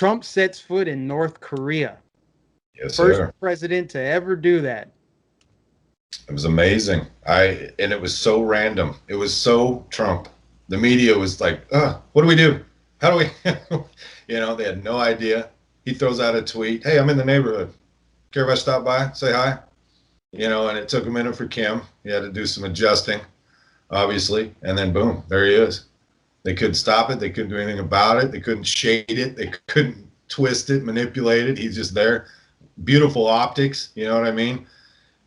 Trump sets foot in North Korea. Yes, First sir. president to ever do that. It was amazing. And it was so random. It was so Trump. The media was like, what do we do? How do we, they had no idea. He throws out a tweet. Hey, I'm in the neighborhood. Care if I stop by, say hi? And it took a minute for Kim. He had to do some adjusting, obviously. And then boom, there he is. They couldn't stop it. They couldn't do anything about it. They couldn't shade it. They couldn't twist it, manipulate it. He's just there. Beautiful optics. You know what I mean?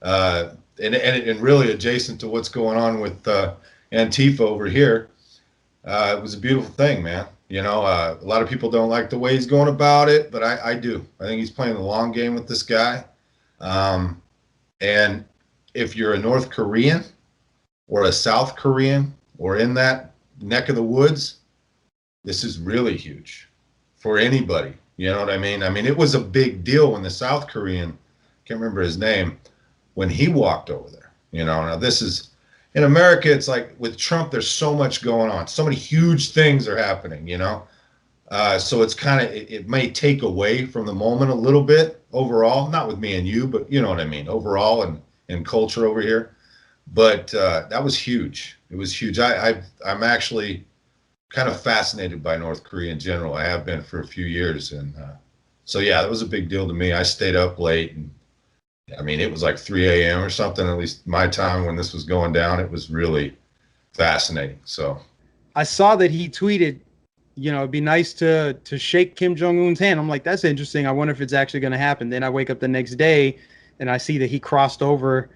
Uh, and really adjacent to what's going on with Antifa over here. It was a beautiful thing, man. A lot of people don't like the way he's going about it, but I do. I think he's playing the long game with this guy. Um, and if you're a North Korean or a South Korean or in that neck of the woods, this is really huge for anybody. You know what I mean? I mean, it was a big deal when the South Korean, can't remember his name, when he walked over there. Now this is in America, it's like with Trump, there's so much going on. So many huge things are happening. So it's kind of, it may take away from the moment a little bit overall, not with me and you, but you know what I mean, overall and culture over here. But that was huge. It was huge. I'm actually kind of fascinated by North Korea in general. I have been for a few years. And so, yeah, that was a big deal to me. I stayed up late and I mean, it was like 3 a.m. or something, at least my time when this was going down. It was really fascinating. So I saw that he tweeted, it'd be nice to shake Kim Jong-un's hand. I'm like, that's interesting. I wonder if it's actually going to happen. Then I wake up the next day and I see that he crossed over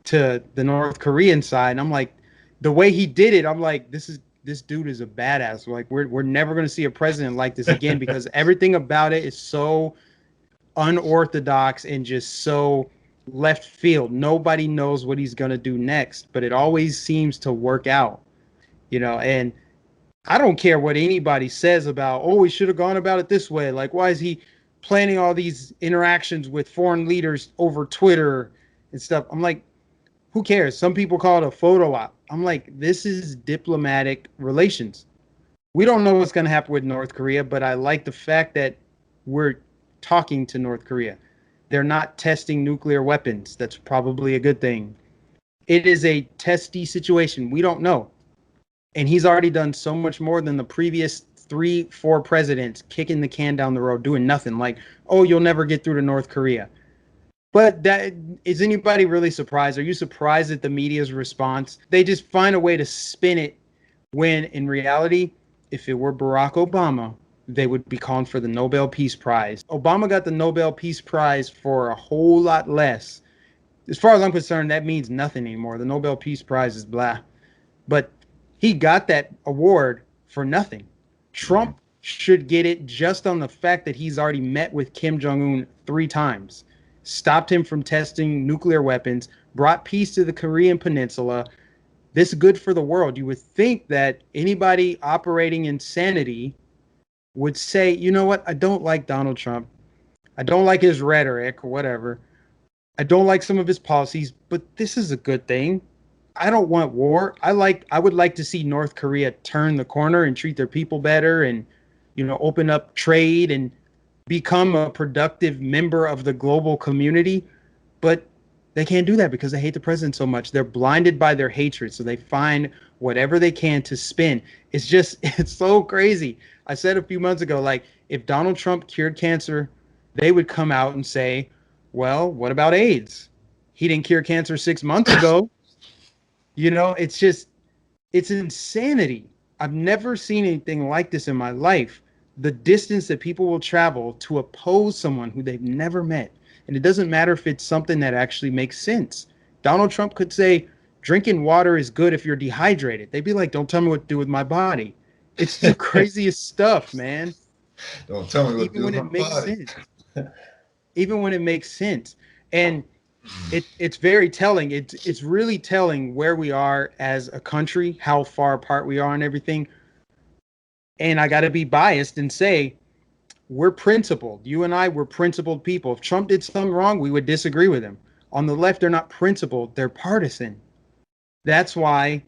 to the North Korean side. And I'm like, the way he did it, I'm like, this dude is a badass. Like, we're never going to see a president like this again because everything about it is so unorthodox and just so left field. Nobody knows what he's going to do next, but it always seems to work out, and I don't care what anybody says about, oh, we should have gone about it this way. Like, why is he planning all these interactions with foreign leaders over Twitter and stuff? I'm like, who cares? Some people call it a photo op. I'm like, this is diplomatic relations. We don't know what's going to happen with North Korea, but I like the fact that we're talking to North Korea. They're not testing nuclear weapons. That's probably a good thing. It is a testy situation. We don't know. And he's already done so much more than the previous 3-4 presidents, kicking the can down the road, doing nothing. Like, oh, you'll never get through to North Korea. But that is anybody really surprised? Are you surprised at the media's response? They just find a way to spin it when in reality, if it were Barack Obama, they would be calling for the Nobel Peace Prize. Obama got the Nobel Peace Prize for a whole lot less. As far as I'm concerned, that means nothing anymore. The Nobel Peace Prize is blah. But he got that award for nothing. mhm. Trump should get it just on the fact that he's already met with Kim Jong-un 3 times, stopped him from testing nuclear weapons, brought peace to the Korean Peninsula. This is good for the world. You would think that anybody operating in sanity would say, you know what, I don't like Donald Trump. I don't like his rhetoric or whatever. I don't like some of his policies, but this is a good thing. I don't want war. I would like to see North Korea turn the corner and treat their people better and, open up trade and become a productive member of the global community. But they can't do that because they hate the president so much. They're blinded by their hatred. So they find whatever they can to spin. It's so crazy. I said a few months ago, like, if Donald Trump cured cancer, they would come out and say, well, what about AIDS? He didn't cure cancer 6 months ago. It's insanity. I've never seen anything like this in my life. The distance that people will travel to oppose someone who they've never met. And it doesn't matter if it's something that actually makes sense. Donald Trump could say, drinking water is good if you're dehydrated. They'd be like, don't tell me what to do with my body. It's the craziest stuff, man. Don't tell me what to Even do with when my it makes body. sense. Even when it makes sense. And it's very telling. It's really telling where we are as a country, how far apart we are and everything. And I got to be biased and say we're principled. You and I were principled people. If Trump did something wrong, we would disagree with him. On the left, they're not principled, they're partisan. That's why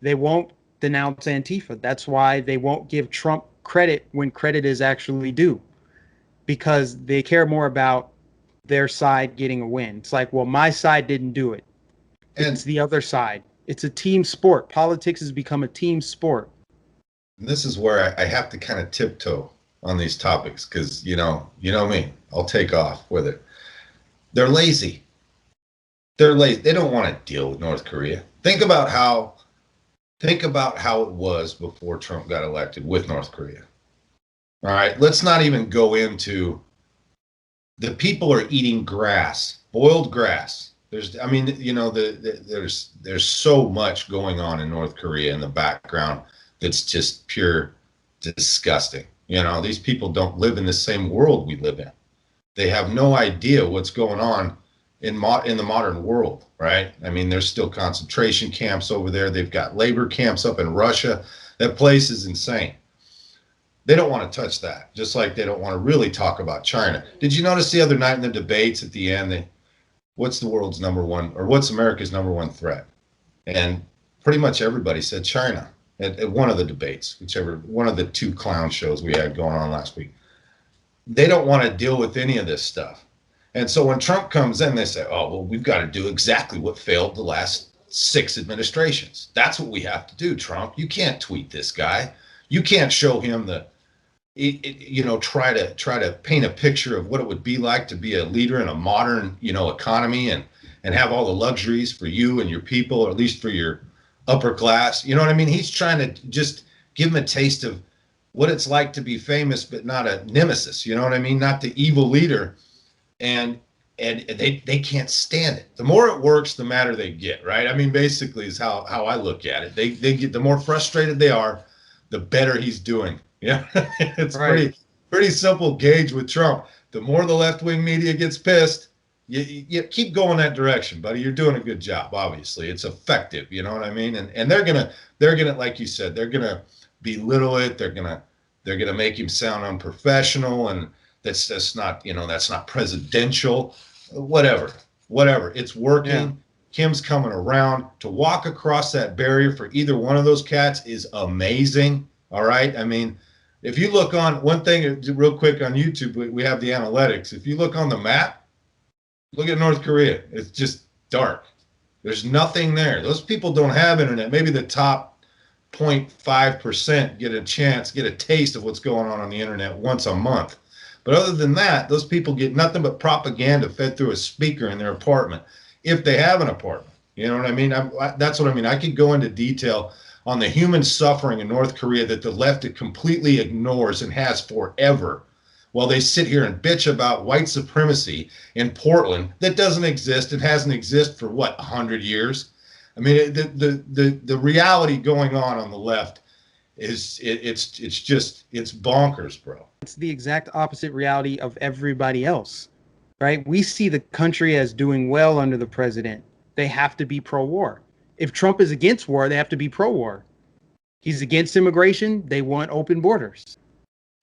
they won't denounce Antifa. That's why they won't give Trump credit when credit is actually due. because they care more about their side getting a win. It's like, well, my side didn't do it. It's And the other side. It's a team sport. Politics has become a team sport. this is where I have to kind of tiptoe on these topics because you know me, I'll take off with it. They're lazy. They're lazy. They don't want to deal with North Korea. Think about how it was before Trump got elected with North Korea. All right, let's not even go into the people are eating grass, boiled grass. I mean, there's so much going on in North Korea in the background that's just pure disgusting. These people don't live in the same world we live in. They have no idea what's going on in the modern world, right? I mean, there's still concentration camps over there. They've got labor camps up in Russia. That place is insane. They don't want to touch that, just like they don't want to really talk about China. Did you notice the other night in the debates at the end, what's the world's number one, or what's America's number one threat? And pretty much everybody said China at one of the debates, whichever one of the two clown shows we had going on last week. They don't want to deal with any of this stuff. And so when Trump comes in, they say, oh, well, we've got to do exactly what failed the last 6 administrations. That's what we have to do, Trump. You can't tweet this guy. You can't show him try to paint a picture of what it would be like to be a leader in a modern, economy and have all the luxuries for you and your people, or at least for your upper class. You know what I mean? He's trying to just give him a taste of what it's like to be famous, but not a nemesis. You know what I mean? Not the evil leader. And they can't stand it. The more it works, the madder they get, right? I mean, basically is how I look at it. They get, the more frustrated they are, the better he's doing. Yeah, it's Right. pretty simple gauge with Trump. The more the left-wing media gets pissed, you keep going that direction, buddy. You're doing a good job. Obviously, it's effective. You know what I mean? And they're gonna like you said, they're gonna belittle it. They're gonna make him sound unprofessional, and that's not that's not presidential. Whatever. It's working. Yeah. Kim's coming around. To walk across that barrier for either one of those cats is amazing. All right. I mean, if you look on one thing real quick on YouTube, we have the analytics. If you look on the map, look at North Korea. It's just dark. There's nothing there. Those people don't have internet. Maybe the top 0.5% get a taste of what's going on the internet once a month. But other than that, those people get nothing but propaganda fed through a speaker in their apartment, if they have an apartment. You know what I mean? That's what I mean. I could go into detail on the human suffering in North Korea that the left completely ignores and has forever, while they sit here and bitch about white supremacy in Portland that doesn't exist and hasn't existed for 100 years. I mean, the reality going on the left is it's bonkers, bro. It's the exact opposite reality of everybody else, right? We see the country as doing well under the president. They have to be pro-war. If Trump is against war, they have to be pro-war. He's against immigration. They want open borders.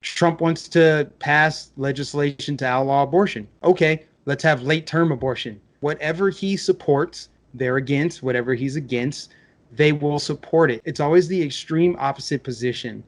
Trump wants to pass legislation to outlaw abortion. Okay, let's have late-term abortion. Whatever he supports, they're against. Whatever he's against, they will support it. It's always the extreme opposite position.